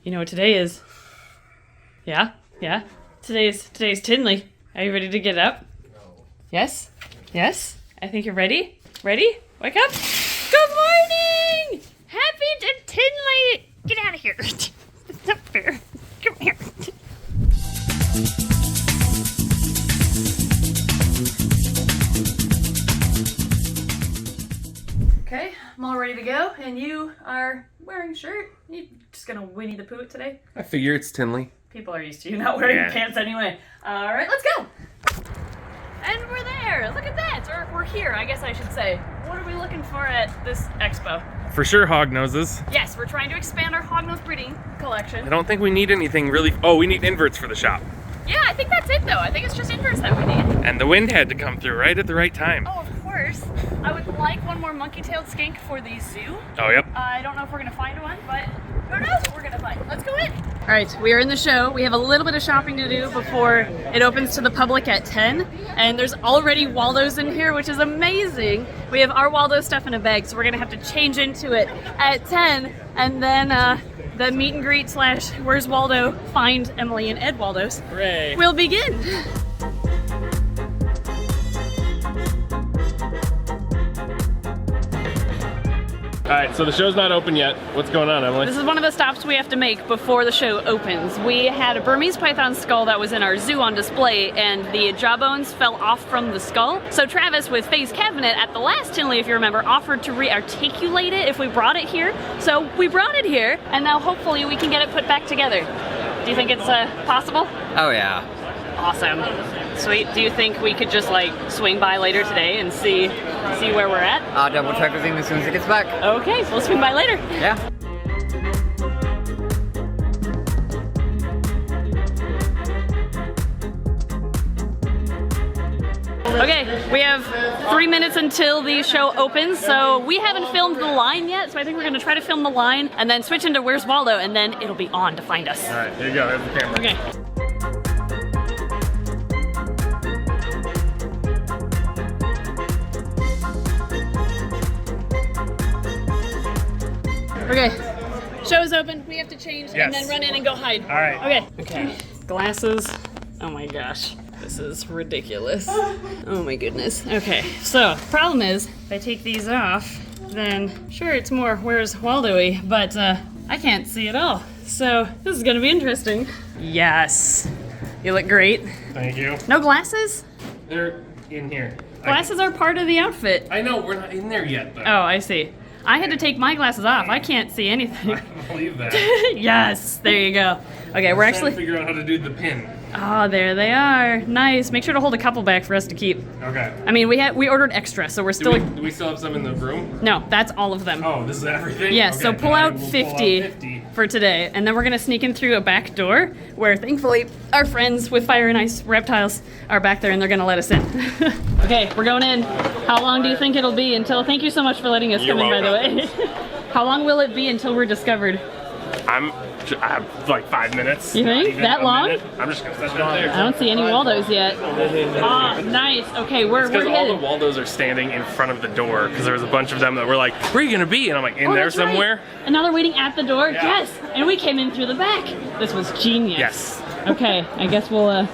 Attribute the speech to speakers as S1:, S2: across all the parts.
S1: You know what today is? Yeah? Yeah? Today's Tinley. Are you ready to get up?
S2: No.
S1: Yes? Yes? I think you're ready. Ready? Wake up. Good morning! Happy Tinley! Get out of here. It's not fair. Come here. Okay, I'm all ready to go, and you are wearing a shirt. You just gonna Winnie the Pooh it today?
S2: I figure it's Tinley.
S1: People are used to you not wearing pants anyway. All right, let's go. And we're there. Look at that. Or we're here, I guess I should say. What are we looking for at this expo?
S2: For sure, hog noses.
S1: Yes, we're trying to expand our hognose breeding collection.
S2: I don't think we need anything really. Oh, we need inverts for the shop.
S1: Yeah, I think that's it though. I think it's just inverts that we need.
S2: And the wind had to come through right at the right time.
S1: Oh, of course. I would like one more monkey-tailed skink for the zoo.
S2: Oh, yep.
S1: I don't know if we're gonna find one, but who knows what we're gonna find. Let's go in. All right, we are in the show. We have a little bit of shopping to do before it opens to the public at 10. And there's already Waldos in here, which is amazing. We have our Waldo stuff in a bag, so we're gonna have to change into it at 10. And then the meet and greet slash Where's Waldo? Find Emily and Ed Waldos.
S2: Hooray.
S1: We'll begin.
S2: All right, so the show's not open yet. What's going on, Emily?
S1: This is one of the stops we have to make before the show opens. We had a Burmese python skull that was in our zoo on display, and the jawbones fell off from the skull. So Travis with Face Cabinet at the last Tinley, if you remember, offered to re-articulate it if we brought it here. So we brought it here, and now hopefully we can get it put back together. Do you think it's possible?
S3: Oh yeah.
S1: Awesome. Sweet. Do you think we could just like swing by later today and see where we're at?
S3: I'll double check with him as soon as he gets back.
S1: Okay, so we'll swing by later.
S3: Yeah.
S1: Okay, we have 3 minutes until the show opens, so we haven't filmed the line yet, so I think we're gonna try to film the line and then switch into Where's Waldo, and then it'll be on to find us.
S2: All right, here you go. There's the camera.
S1: Okay. Okay, show's open. We have to change and then run in and go hide.
S2: All right.
S1: Okay. Okay. Glasses. Oh my gosh. This is ridiculous. Oh my goodness. Okay, so problem is, if I take these off, then sure it's more Where's Waldo-y, but I can't see at all. So this is gonna be interesting. Yes. You look great.
S2: Thank you.
S1: No glasses?
S2: They're in here.
S1: Glasses are part of the outfit.
S2: I know, we're not in there yet, though.
S1: Oh, I see. I had to take my glasses off. I can't see anything.
S2: I don't believe that.
S1: Yes, there you go. Okay, we're
S2: Trying
S1: actually...
S2: to figure out how to do the pin.
S1: Oh, there they are. Nice. Make sure to hold a couple back for us to keep.
S2: Okay.
S1: I mean, we ordered extra, so we're still...
S2: Do we still have some in the room?
S1: No, that's all of them.
S2: Oh, this is everything?
S1: Yes,
S2: Okay,
S1: so pull
S2: then I
S1: out
S2: will
S1: 50,
S2: pull out 50.
S1: for today, and then we're gonna sneak in through a back door where thankfully our friends with Fire and Ice Reptiles are back there and they're gonna let us in. Okay, we're going in. How long do you think it'll be until... Thank you so much for letting us come in, by the way. How long will it be until we're discovered?
S2: I have like 5 minutes.
S1: You think?
S2: Not even
S1: That
S2: a
S1: long?
S2: minute. I'm just gonna sit down there.
S1: I don't see any Waldos yet. Ah, nice. Okay, we're
S2: Because all the
S1: headed.
S2: Waldos are standing in front of the door because there was a bunch of them that were like, where are you gonna be? And I'm like, in
S1: Oh,
S2: there
S1: that's right.
S2: somewhere.
S1: And now they're waiting at the door?
S2: Yeah.
S1: Yes! And we came in through the back. This was genius.
S2: Yes.
S1: Okay, I guess we'll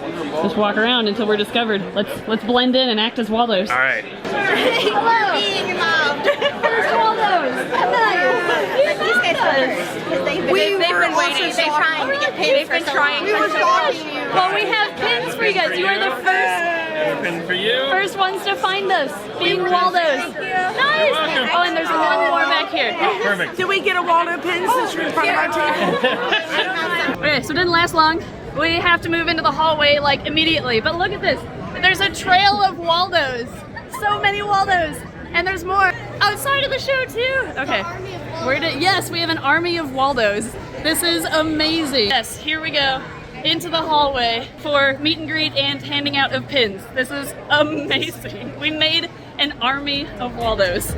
S1: just walk around until we're discovered. Let's blend in and act as Waldos.
S2: All right.
S4: Hello. Being involved.
S1: There's Waldos!
S4: They've been waiting. They're trying to get paid for so long. We were stalking you.
S1: Well, we have pins for you guys. You are the
S2: Pin for you.
S1: first ones to find us, being Waldos. Nice!
S2: welcome.
S1: Oh, and there's one more back here.
S2: Perfect.
S5: Did we get a Waldo pin since you're in front of our table?
S1: Okay, so it didn't last long. We have to move into the hallway like immediately. But look at this. There's a trail of Waldos. So many Waldos. And there's more outside of the show too. Okay. Yes, we have an army of Waldos. This is amazing. Yes, here we go. Into the hallway for meet and greet and handing out of pins. This is amazing. We made an army of Waldos.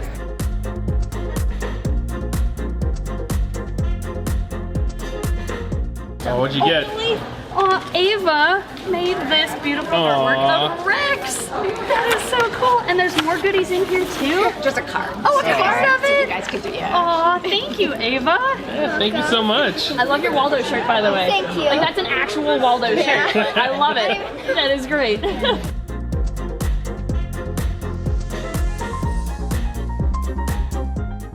S2: Oh, what'd you get?
S1: Ava made this beautiful artwork of Rex. That is so cool. And there's more goodies in here too.
S4: Just a card.
S1: Oh, a card of it.
S4: You guys
S1: Aw, thank you, Ava.
S2: Yeah, thank you so much.
S1: I love your Waldo shirt, by the way.
S4: Thank you.
S1: Like, that's an actual Waldo shirt. I love it. That is great.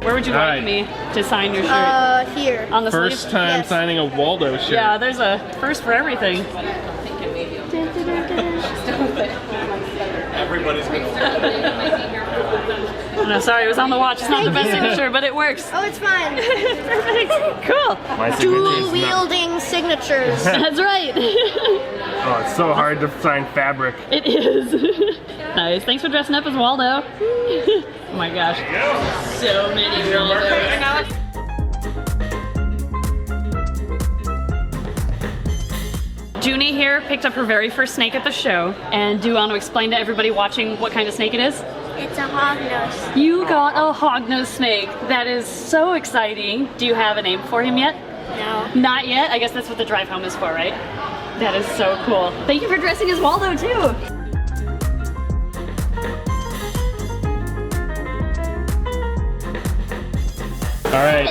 S1: Where would you like me to sign your shirt?
S4: Here.
S1: On the
S2: First
S1: sleeve?
S2: time
S4: Yes.
S2: signing a Waldo shirt.
S1: Yeah, there's a first for everything.
S2: Everybody's gonna
S1: No, sorry, it was on the watch. It's not the best signature, but it works.
S4: Oh, it's fine.
S1: Perfect. Cool.
S2: My signature is
S4: Dual
S2: not-
S4: wielding signatures.
S1: That's right.
S2: Oh, it's so hard to sign fabric.
S1: It is. Nice. Thanks for dressing up as Waldo. Oh my gosh. So many Waldos. Junie here picked up her very first snake at the show. And do you want to explain to everybody watching what kind of snake it is?
S4: It's a hognose.
S1: You got a hognose snake. That is so exciting. Do you have a name for him yet?
S4: No.
S1: Not yet? I guess that's what the drive home is for, right? That is so cool. Thank you for dressing as Waldo too.
S2: All right,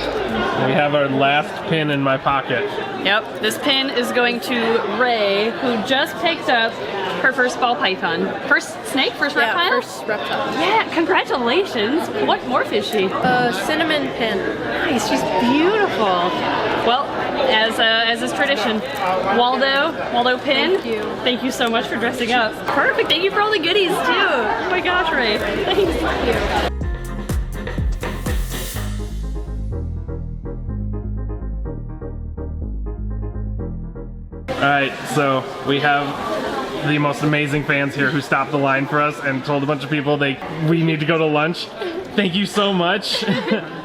S2: we have our last pin in my pocket.
S1: Yep, this pin is going to Ray, who just picked up her first ball python. First snake, first reptile?
S5: First reptile.
S1: Yeah, congratulations. What morph is she?
S5: Cinnamon pin.
S1: Nice, she's beautiful. Well, as is tradition, Waldo pin. Thank you so much for dressing up. Perfect, thank you for all the goodies too. Oh my gosh, Ray, thanks.
S2: Alright, so we have the most amazing fans here who stopped the line for us and told a bunch of people we need to go to lunch. Thank you so much.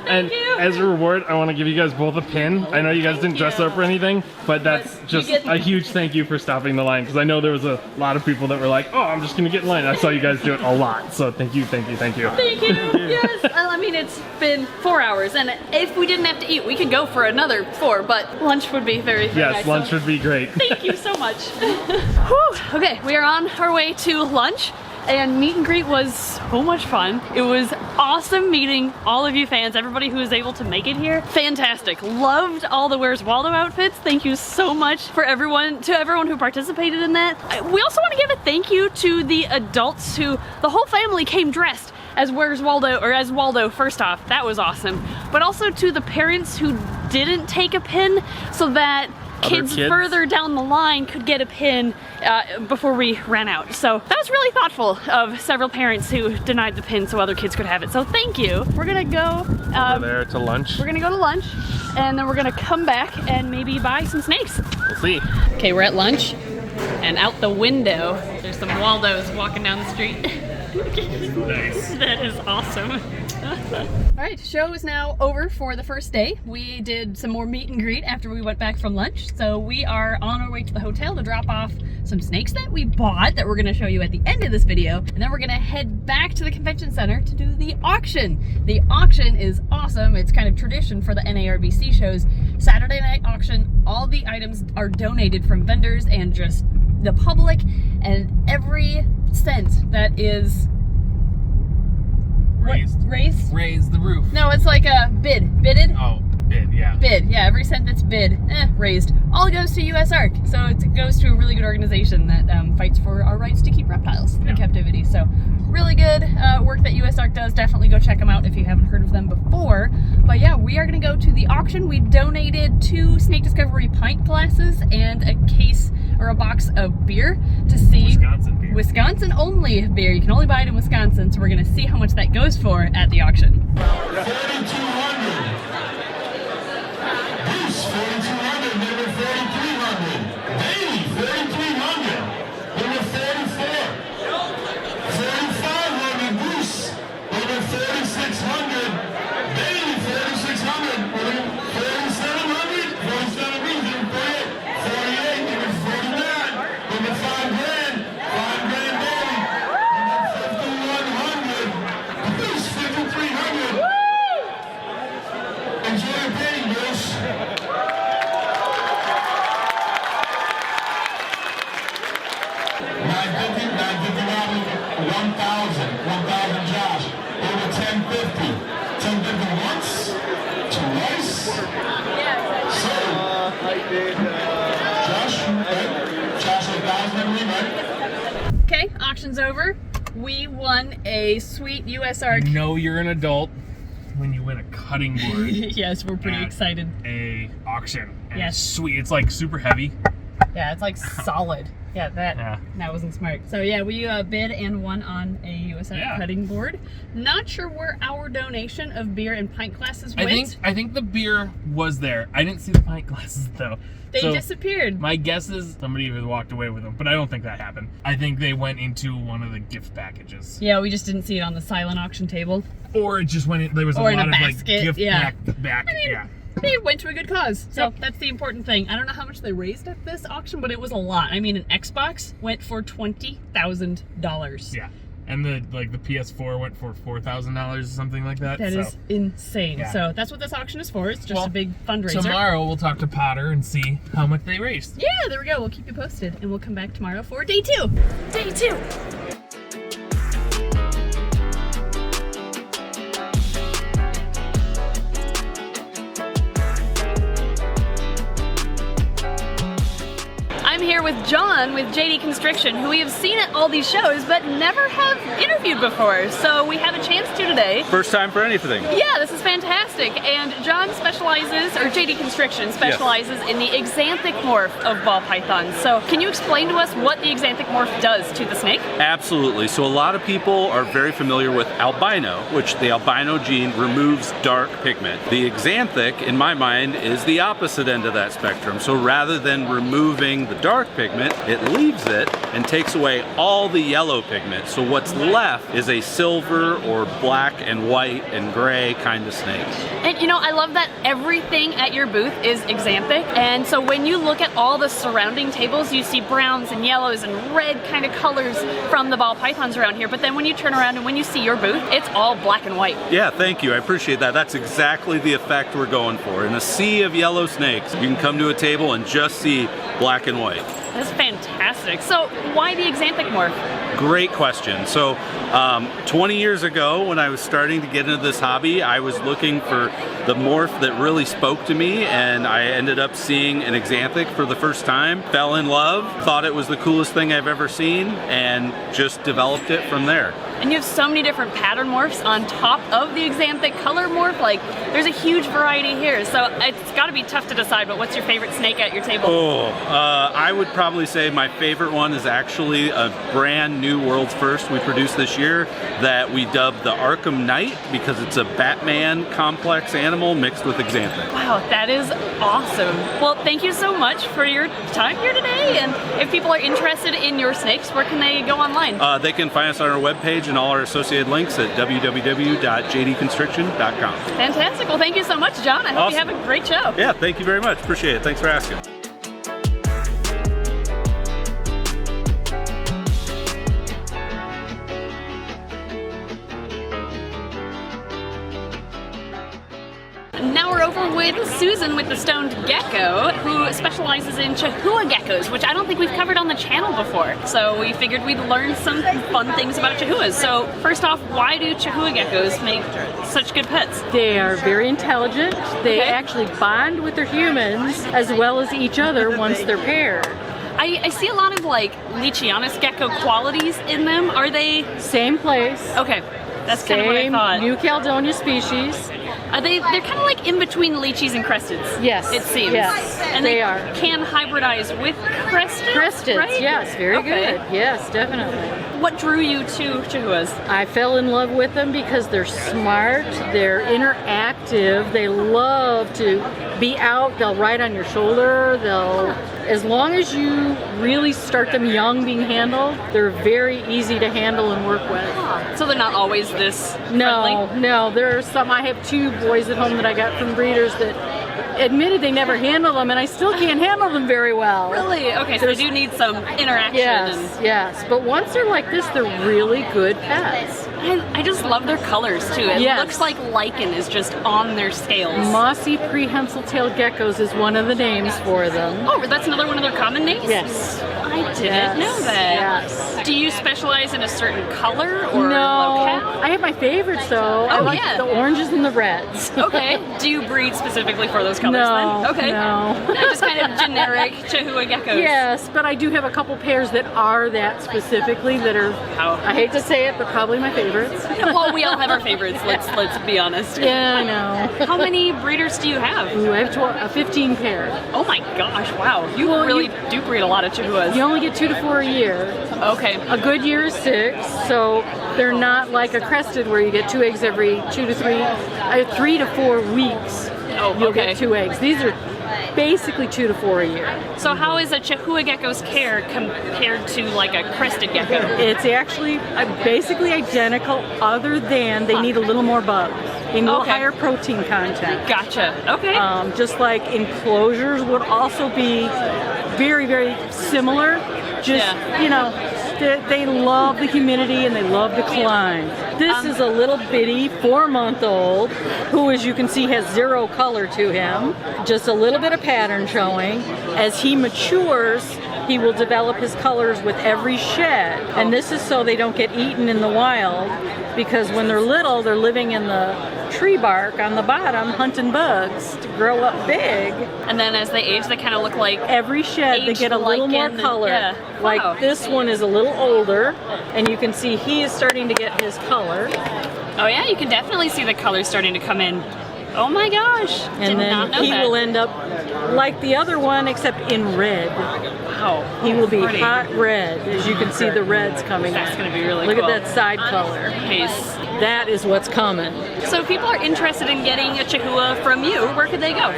S2: And as a reward, I want to give you guys both a pin. I know you guys didn't dress up or anything, but that's just a huge thank you for stopping the line, because I know there was a lot of people that were like, oh, I'm just going to get in line. I saw you guys do it a lot, so thank you, thank you, thank you.
S1: Thank you. Yes. I mean, it's been 4 hours, and if we didn't have to eat, we could go for another 4, but lunch would be very, very
S2: Yes,
S1: nice.
S2: lunch would be great.
S1: Thank you so much. Whew. Okay, we are on our way to lunch, and meet and greet was so much fun. It was awesome meeting all of you fans, everybody who was able to make it here. Fantastic. Loved all the Where's Waldo outfits. Thank you so much for everyone who participated in that. We also want to give a thank you to the adults who, the whole family came dressed as Where's Waldo, or as Waldo first off. That was awesome. But also to the parents who didn't take a pin, so that kids further down the line could get a pin before we ran out. So that was really thoughtful of several parents who denied the pin so other kids could have it. So thank you. We're gonna go
S2: Over there to lunch.
S1: We're gonna go to lunch, and then we're gonna come back and maybe buy some snakes.
S2: We'll see.
S1: Okay, we're at lunch, and out the window, there's some Waldos walking down the street.
S2: Nice.
S1: That is awesome. All right, show is now over for the first day. We did some more meet and greet after we went back from lunch. So we are on our way to the hotel to drop off some snakes that we bought that we're gonna show you at the end of this video. And then we're gonna head back to the convention center to do the auction. The auction is awesome. It's kind of tradition for the NARBC shows. Saturday night auction, all the items are donated from vendors and just the public, and every cent that is
S2: Raise the roof.
S1: No, it's like a bidded.
S2: Oh, bid, yeah.
S1: Bid, yeah, every cent that's bid, raised, all goes to US ARC. So it goes to a really good organization that fights for our rights to keep reptiles in captivity. So really good work that US ARC does. Definitely go check them out if you haven't heard of them before. But yeah, we are gonna go to the auction. We donated 2 Snake Discovery pint glasses and a case or a box of beer to see
S2: Wisconsin beer.
S1: Wisconsin only beer. You can only buy it in Wisconsin, so we're gonna see how much that goes for at the auction.
S6: 4,200. Bruce, 4,200. Number 4,300. Bailey, 4,300. Number 44. 4,500. Bruce. Number 4,600. Bailey, 4,600. Number 4,700. 47 reason. 48. Number 49. Number 5 grand. 5 grand Bailey. Number 5,100. Bruce, 5,300.
S1: auction's over. We won a sweet USR.
S2: You know you're an adult when you win a cutting board.
S1: Yes, we're pretty
S2: at
S1: excited.
S2: A auction. And
S1: Yes.
S2: It's sweet. It's like super heavy.
S1: Yeah, it's like solid. Yeah, that wasn't smart. So yeah, we bid and won on a USR cutting board. Not sure where our donation of beer and pint glasses went.
S2: I think the beer was there. I didn't see the pint glasses though.
S1: They disappeared.
S2: My guess is somebody either walked away with them, but I don't think that happened. I think they went into one of the gift packages.
S1: Yeah, we just didn't see it on the silent auction table.
S2: Or it just went in, there was a
S1: Or in
S2: lot
S1: a
S2: of
S1: basket,
S2: like gift
S1: yeah.
S2: back.
S1: I mean, they went to a good cause, so that's the important thing. I don't know how much they raised at this auction, but it was a lot. I mean, an Xbox went for $20,000.
S2: Yeah, and the PS4 went for $4,000 or something like that.
S1: That is insane.
S2: Yeah.
S1: So that's what this auction is for. It's just a big fundraiser.
S2: Tomorrow we'll talk to Potter and see how much they raised.
S1: Yeah, there we go. We'll keep you posted, and we'll come back tomorrow for day 2. Day 2. I'm here with John with JD Constriction, who we have seen at all these shows but never have interviewed before. So we have a chance to today.
S7: First time for anything.
S1: Yeah, this is fantastic. And John specializes, or JD Constriction specializes in the exanthic morph of ball pythons. So can you explain to us what the exanthic morph does to the snake?
S7: Absolutely. So a lot of people are very familiar with albino, which the albino gene removes dark pigment. The exanthic, in my mind, is the opposite end of that spectrum. So rather than removing the dark pigment, it leaves it and takes away all the yellow pigment. So what's left is a silver or black and white and gray kind of snake.
S1: And you know, I love that everything at your booth is exanthic. And so when you look at all the surrounding tables, you see browns and yellows and red kind of colors from the ball pythons around here. But then when you turn around and when you see your booth, it's all black and white.
S7: Yeah, thank you. I appreciate that. That's exactly the effect we're going for. In a sea of yellow snakes, you can come to a table and just see black and white.
S1: That's fantastic. So why the exanthic morph?
S7: Great question. So 20 years ago, when I was starting to get into this hobby, I was looking for the morph that really spoke to me, and I ended up seeing an exanthic for the first time, fell in love, thought it was the coolest thing I've ever seen, and just developed it from there.
S1: And you have so many different pattern morphs on top of the exanthic color morph. Like, there's a huge variety here. So it's got to be tough to decide, but what's your favorite snake at your table?
S7: I would probably say my favorite one is actually a brand new world's first we produced this year that we dubbed the Arkham Knight because it's a Batman complex animal mixed with exanthic.
S1: Wow, that is awesome. Well, thank you so much for your time here today. And if people are interested in your snakes, where can they go online?
S7: They can find us on our webpage and all our associated links at www.jdconstriction.com.
S1: Fantastic. Well, thank you so much, John. I hope you have a great show.
S7: Yeah, thank you very much. Appreciate it. Thanks for asking.
S1: Now we're over with Susan with the Stoned Gecko, who specializes in Chahoua geckos, which I don't think we've covered on the channel before. So we figured we'd learn some fun things about Chahuas. So first off, why do Chahoua geckos make such good pets?
S8: They are very intelligent. They actually bond with their humans as well as each other once they're paired.
S1: I see a lot of like Leachianus gecko qualities in them. Are they?
S8: Same place.
S1: Okay, that's kind of what I thought.
S8: New Caledonia species.
S1: They're kind of like in between Leachies and Cresteds.
S8: Yes.
S1: It seems.
S8: Yes,
S1: and
S8: they are.
S1: Can hybridize with Cresteds.
S8: Cresteds,
S1: right?
S8: yes, very good. Yes, definitely.
S1: What drew you to Chahuas?
S8: I fell in love with them because they're smart, they're interactive, they love to be out, they'll ride on your shoulder, as long as you really start them young being handled, they're very easy to handle and work with.
S1: So they're not always this friendly?
S8: No, there's some, I have 2 boys at home that I got from breeders that admitted they never handle them, and I still can't handle them very well.
S1: Really? Okay, so they do need some interaction.
S8: Yes, but once they're like this, they're really good pets.
S1: I just love their colors too. It
S8: Yes.
S1: looks like lichen is just on their scales.
S8: Mossy prehensile-tailed geckos is one of the names for them.
S1: Oh, that's another one of their common names?
S8: Yes.
S1: I didn't know that.
S8: Yes.
S1: Do you specialize in a certain color or
S8: No,
S1: locale?
S8: I have my favorites though. I like
S1: yeah.
S8: the oranges and the reds.
S1: Okay. Do you breed specifically for those colors
S8: No,
S1: then? Okay.
S8: no.
S1: Just kind of generic Chahoua geckos.
S8: Yes, but I do have a couple pairs that are that specifically that are, I hate to say it, but probably my favorites.
S1: Well, we all have our favorites. Let's be honest.
S8: Yeah, I know.
S1: How many breeders do you have?
S8: Ooh, I have 15 pairs.
S1: Oh my gosh! Wow, you
S8: Well,
S1: really
S8: you-
S1: do breed a lot of Chahuas.
S8: You only get 2 to 4 a year.
S1: Okay.
S8: A good year is 6, so they're not like a crested where you get 2 eggs every 3 to 4 weeks.
S1: Oh,
S8: You'll
S1: okay.
S8: get 2 eggs. These are basically 2 to 4 a year.
S1: So how is a Chahoua gecko's care compared to like a crested gecko?
S8: It's actually basically identical, other than they need a little more bugs. They need a little
S1: Okay.
S8: higher protein content.
S1: Gotcha. Okay.
S8: Just like enclosures would also be very, very similar. Just,
S1: Yeah.
S8: you know, they love the humidity and they love to climb. This is a little bitty 4-month-old who, as you can see, has 0 color to him. Just a little bit of pattern showing. As he matures, he will develop his colors with every shed. And this is so they don't get eaten in the wild, because when they're little, they're living in the tree bark on the bottom, hunting bugs to grow up big.
S1: And then as they age, they kind of look like
S8: Every shed, they get a little more
S1: lichen and-
S8: color.
S1: yeah.
S8: Like
S1: Wow.
S8: this one is a little older, and you can see he is starting to get his color.
S1: Oh yeah, you can definitely see the colors starting to come in. Oh my gosh!
S8: And
S1: Did not
S8: then
S1: know
S8: he
S1: that.
S8: will end up like the other one, except in red.
S1: Wow.
S8: He will be
S1: Pretty.
S8: hot red, as you can see the reds coming
S1: That's
S8: in.
S1: gonna be really
S8: Look
S1: cool.
S8: at that side color.
S1: Nice.
S8: That is what's coming.
S1: So if people are interested in getting a Chahoua from you, where could they go?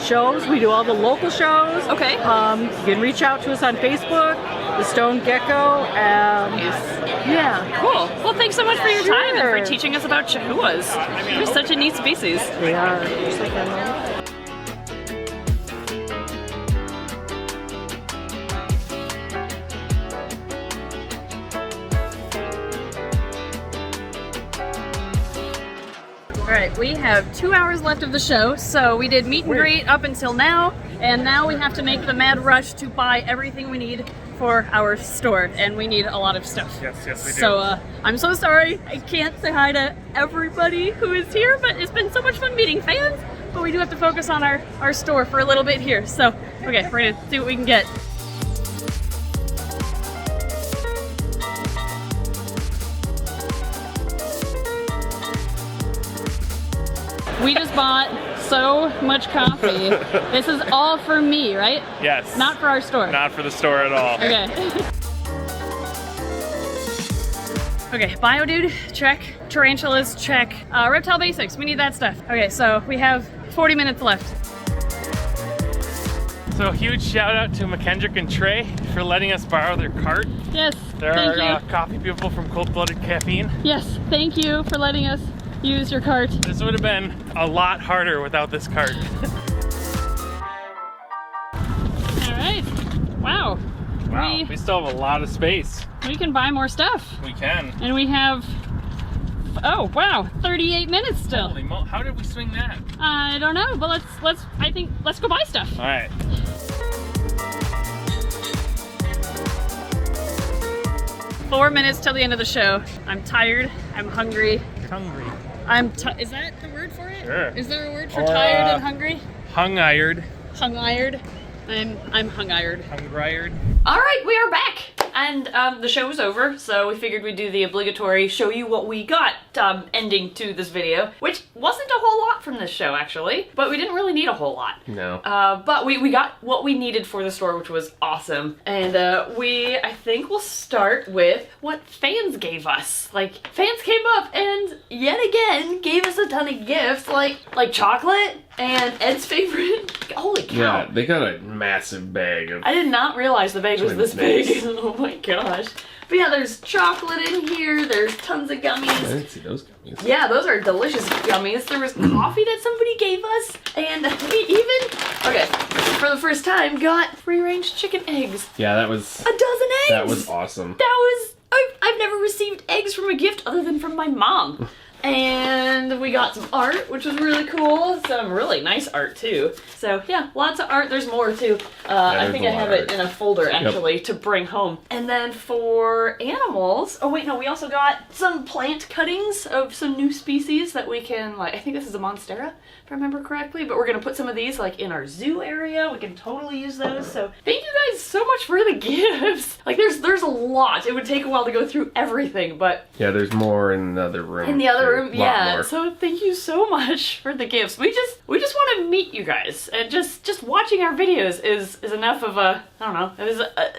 S8: Shows, we do all the local shows.
S1: Okay.
S8: You can reach out to us on Facebook, the Stoned Gecko. Yeah.
S1: Cool. Well, thanks so much for your time and
S8: Sure.
S1: for teaching us about Chahuas. They're such a neat species.
S8: They are. Just like that one.
S1: All right, we have 2 hours left of the show, so we did meet and greet up until now, and now we have to make the mad rush to buy everything we need for our store, and we need a lot of stuff.
S2: Yes, we do.
S1: So I'm so sorry I can't say hi to everybody who is here, but it's been so much fun meeting fans, but we do have to focus on our store for a little bit here. So, okay, we're gonna see what we can get. We just bought so much coffee. This is all for me, right?
S2: Yes.
S1: Not for our store.
S2: Not for the store at all.
S1: Okay. Okay, Biodude, check. Tarantulas, check. Reptile basics, we need that stuff. Okay, so we have 40 minutes left.
S2: So a huge shout out to McKendrick and Trey for letting us borrow their cart.
S1: Yes,
S2: They're
S1: thank
S2: our
S1: you.
S2: coffee people from Cold Blooded Caffeine.
S1: Yes, thank you for letting us use your cart.
S2: This would have been a lot harder without this cart.
S1: All right, wow.
S2: Wow, we still have a lot of space.
S1: We can buy more stuff.
S2: We can.
S1: And we have, oh wow, 38 minutes still.
S2: Holy mo! How did we swing that?
S1: I don't know, but let's go buy stuff.
S2: All right.
S1: Four minutes till the end of the show. I'm tired, I'm hungry.
S2: Hungry.
S1: Is that the word for it?
S2: Sure.
S1: Is there a word for
S2: Or,
S1: tired and hungry?
S2: Hung-ired.
S1: Hung-ired. I'm hung-ired.
S2: Hung-ired.
S1: All right, we are back. And the show was over, so we figured we'd do the obligatory show you what we got ending to this video, which wasn't a whole lot from this show, actually, but we didn't really need a whole lot.
S2: No.
S1: But we got what we needed for the store, which was awesome. And I think we'll start with what fans gave us. Like, fans came up and yet again gave us a ton of gifts, like chocolate and Ed's favorite. Holy cow.
S2: Yeah, they got a massive bag of.
S1: I did not realize the bag was this
S2: Twin
S1: big. Oh my gosh. But yeah, there's chocolate in here, there's tons of
S2: I
S1: gummies.
S2: didn't see those gummies.
S1: Yeah, those are delicious gummies. There was coffee that somebody gave us, and we even, okay, for the first time, got free-range chicken eggs.
S2: Yeah, that was.
S1: A dozen eggs!
S2: That was awesome.
S1: That was I've never received eggs from a gift other than from my mom. And we got some art, which was really cool. Some really nice art too. So yeah, lots of art. There's more too. I think I have it in a folder actually to bring home. And then for animals, oh wait, no, we also got some plant cuttings of some new species that we can, like, I think this is a monstera, if I remember correctly, but we're gonna put some of these like in our zoo area. We can totally use those. So thank you guys so much for the gifts. Like there's a lot. It would take a while to go through everything, but
S2: yeah, there's more in the other room.
S1: in the other room,
S2: Lot
S1: yeah.
S2: more.
S1: So thank you so much for the gifts. We just want to meet you guys, and just watching our videos is enough of a, I don't know,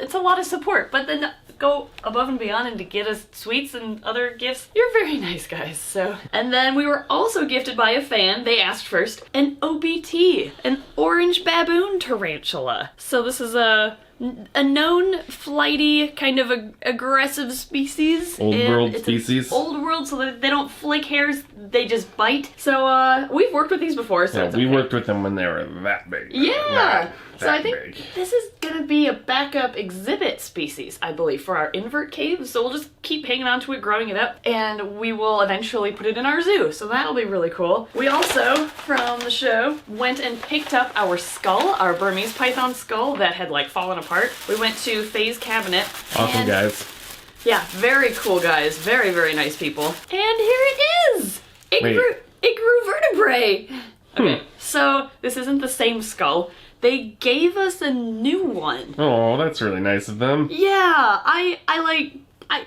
S1: it's a lot of support. But then go above and beyond and to get us sweets and other gifts. You're very nice guys. So, and then we were also gifted by a fan. They asked first an OBT, an orange baboon tarantula. So this is a known flighty kind of aggressive species.
S2: Old world species.
S1: Old world, so that they don't flick hairs, they just bite. So we've worked with these before, so
S2: Yeah,
S1: it's
S2: we
S1: okay.
S2: worked with them when they were that big.
S1: Yeah. So I think
S2: big.
S1: this is gonna be a backup exhibit species, I believe, for our invert cave. So we'll just keep hanging on to it, growing it up, and we will eventually put it in our zoo. So that'll be really cool. We also, from the show, went and picked up our skull, our Burmese python skull that had like fallen apart. We went to Faye's cabinet.
S2: Awesome
S1: and,
S2: guys.
S1: Yeah, very cool guys. Very, very nice people. And here it is! It grew vertebrae! Okay, so this isn't the same skull. They gave us a new one.
S2: Oh, that's really nice of them.
S1: Yeah, I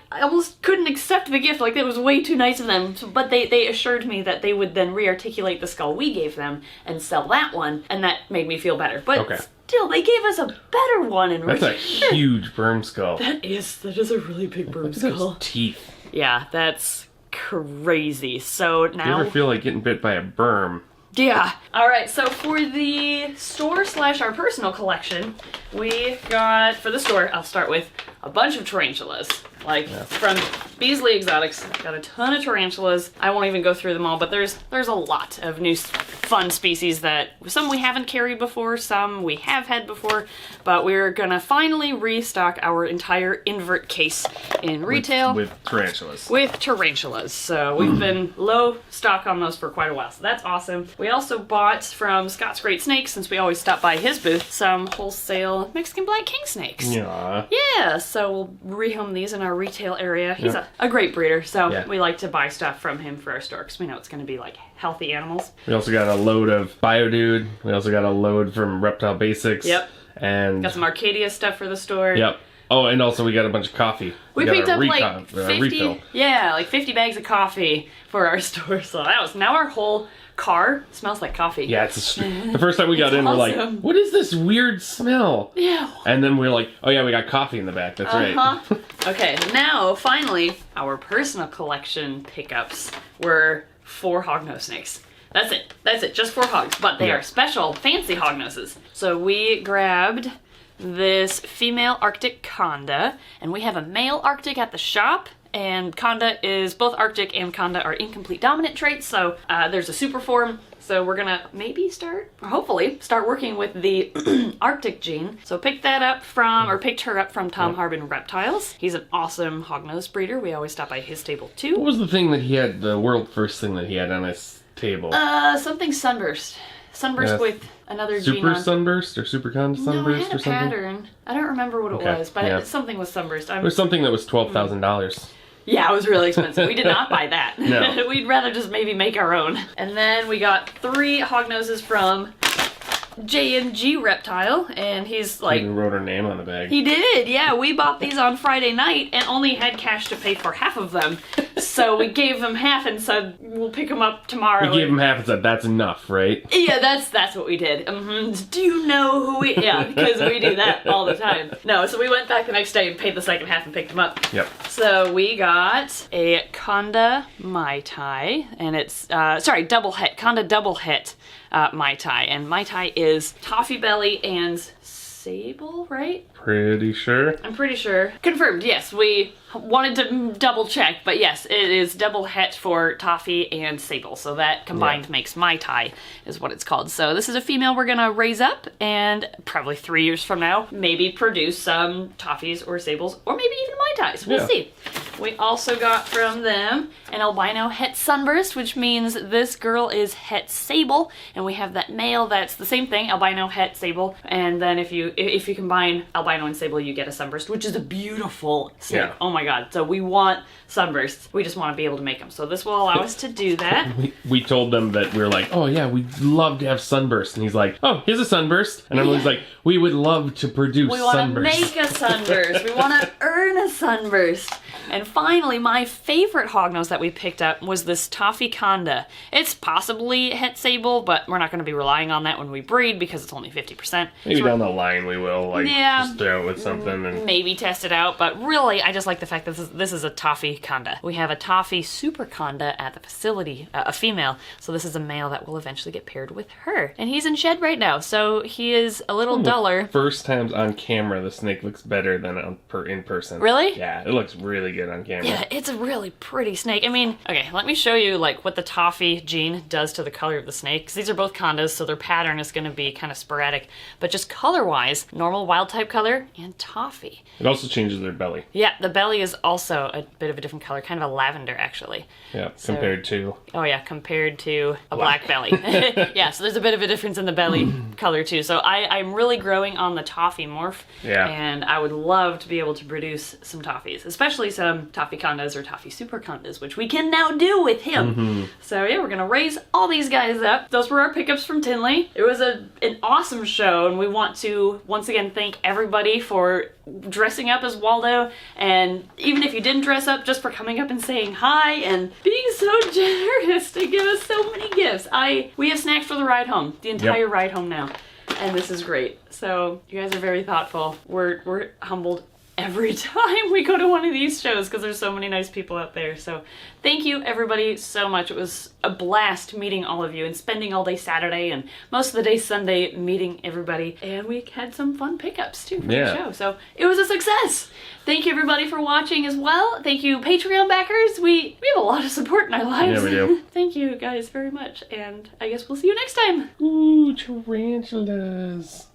S1: almost couldn't accept the gift. Like, it was way too nice of them. But they assured me that they would then re-articulate the skull we gave them and sell that one, and that made me feel better. But
S2: Okay.
S1: still, they gave us a better one in
S2: That's a
S1: return.
S2: huge berm skull.
S1: That is a really big berm
S2: Look at those
S1: skull.
S2: teeth.
S1: Yeah, that's crazy. So
S2: You
S1: now...
S2: ever feel like getting bit by a berm?
S1: Yeah. All right, so for the store / our personal collection, we got, for the store, I'll start with a bunch of tarantulas. Like, from Beasley Exotics, got a ton of tarantulas. I won't even go through them all, but there's a lot of new fun species that some we haven't carried before, some we have had before, but we're gonna finally restock our entire invert case in retail.
S2: With tarantulas.
S1: With tarantulas. So we've been low stock on those for quite a while, so that's awesome. We also bought from Scott's Great Snakes, since we always stop by his booth, some wholesale Mexican black king snakes.
S2: Yeah.
S1: Yeah, so we'll rehome these in our retail area. He's a great breeder, so we like to buy stuff from him for our store because we know it's going to be like healthy animals.
S2: We also got a load of Biodude. We also got a load from Reptile Basics.
S1: Yep.
S2: And
S1: got some Arcadia stuff for the store.
S2: Yep. Oh, and also we got a bunch of coffee.
S1: We
S2: got
S1: picked
S2: a
S1: up like 50,
S2: refill.
S1: yeah, like 50 bags of coffee for our store. So that was, now our whole car smells like coffee.
S2: Yeah, the first time we got in,
S1: awesome.
S2: we're like, what is this weird smell?
S1: Yeah.
S2: And then we're like, oh yeah, we got coffee in the back. That's right.
S1: Okay, now finally, our personal collection pickups were 4 hognose snakes. That's it, just 4 hogs, but they are special, fancy hognoses. So we grabbed this female Arctic Conda, and we have a male Arctic at the shop, and Conda is, both Arctic and Conda are incomplete dominant traits, so there's a super form, so we're gonna maybe start, or hopefully, start working with the Arctic gene. So picked her up from Tom Harbin Reptiles. He's an awesome hognose breeder. We always stop by his stable too.
S2: What was the thing that he had, the world first thing that he had on his table?
S1: Something sunburst. Sunburst with another gene
S2: Super
S1: on.
S2: Sunburst or Super Conda Sunburst
S1: No, it had
S2: or
S1: a
S2: something?
S1: pattern. I don't remember what it was, but it's something with sunburst.
S2: It was something that was $12,000.
S1: Yeah, it was really expensive. We did not buy that.
S2: No.
S1: We'd rather just maybe make our own. And then we got 3 hognoses from J&G Reptile, and he's like...
S2: He even wrote her name on the bag.
S1: He did, yeah. We bought these on Friday night and only had cash to pay for half of them. So we gave them half and said, we'll pick them up tomorrow.
S2: We gave him half and said, that's enough, right?
S1: Yeah, that's what we did. Do you know who we... Yeah, because we do that all the time. No, so we went back the next day and paid the second half and picked them up.
S2: Yep.
S1: So we got a Conda Mai Tai, and it's, double het, Conda double het Mai Tai. And Mai Tai is toffee belly and sable, right?
S2: Pretty sure.
S1: I'm pretty sure. Confirmed, yes. We wanted to double check, but yes, it is double het for toffee and sable. So that combined makes Mai Tai, is what it's called. So this is a female we're gonna raise up, and probably 3 years from now, maybe produce some toffees or sables, or maybe even Mai Tais. We'll see. We also got from them an albino het sunburst, which means this girl is het sable, and we have that male that's the same thing, albino het sable, and then if you combine albino and sable, you get a sunburst, which is a beautiful snake.
S2: Yeah.
S1: Oh my god! So we want sunbursts. We just want to be able to make them. So this will allow us to do that.
S2: We told them that we were like, oh yeah, we'd love to have sunburst, and he's like, oh, here's a sunburst, and Emily's like, we would love to produce
S1: We want to
S2: sunburst.
S1: make a sunburst. We want to earn a sunburst. And finally, my favorite hognose that we picked up was this Toffee Conda. It's possibly het sable, but we're not going to be relying on that when we breed because it's only 50%.
S2: Maybe
S1: So
S2: down the line we will, like,
S1: Yeah.
S2: just throw it with something and
S1: maybe test it out, but really I just like the fact that this is a Toffee Conda. We have a Toffee Super Conda at the facility, a female, so this is a male that will eventually get paired with her. And he's in shed right now, so he is a little duller.
S2: First times on camera, the snake looks better than in person.
S1: Really?
S2: Yeah, it looks really good on camera.
S1: Yeah, it's a really pretty snake. I mean, okay, let me show you like what the Toffee gene does to the color of the snake, because these are both condas, so their pattern is going to be kind of sporadic, but just color-wise, normal wild type color and Toffee.
S2: It also changes their belly.
S1: Yeah, the belly is also a bit of a different color, kind of a lavender actually.
S2: Yeah, compared to...
S1: Oh yeah, compared to a black belly. Yeah, so there's a bit of a difference in the belly color too. So I'm really growing on the Toffee morph.
S2: Yeah.
S1: And I would love to be able to produce some Toffees, especially some Toffee Condas or Toffee Super Condas, which we can now do with him. So yeah, we're gonna raise all these guys up. Those were our pickups from Tinley. It was an awesome show, and we want to once again thank everybody for dressing up as Waldo, and even if you didn't dress up, just for coming up and saying hi and being so generous to give us so many gifts. We have snacks for the ride home, the entire ride home now, and this is great. So you guys are very thoughtful. We're humbled every time we go to one of these shows because there's so many nice people out there. So thank you everybody so much. It was a blast meeting all of you and spending all day Saturday and most of the day Sunday meeting everybody, and we had some fun pickups too for the show. So it was a success. Thank you everybody for watching as well. Thank you Patreon backers. We have a lot of support in our lives.
S2: Yeah, we do.
S1: Thank you guys very much, and I guess we'll see you next time.
S2: Ooh, tarantulas.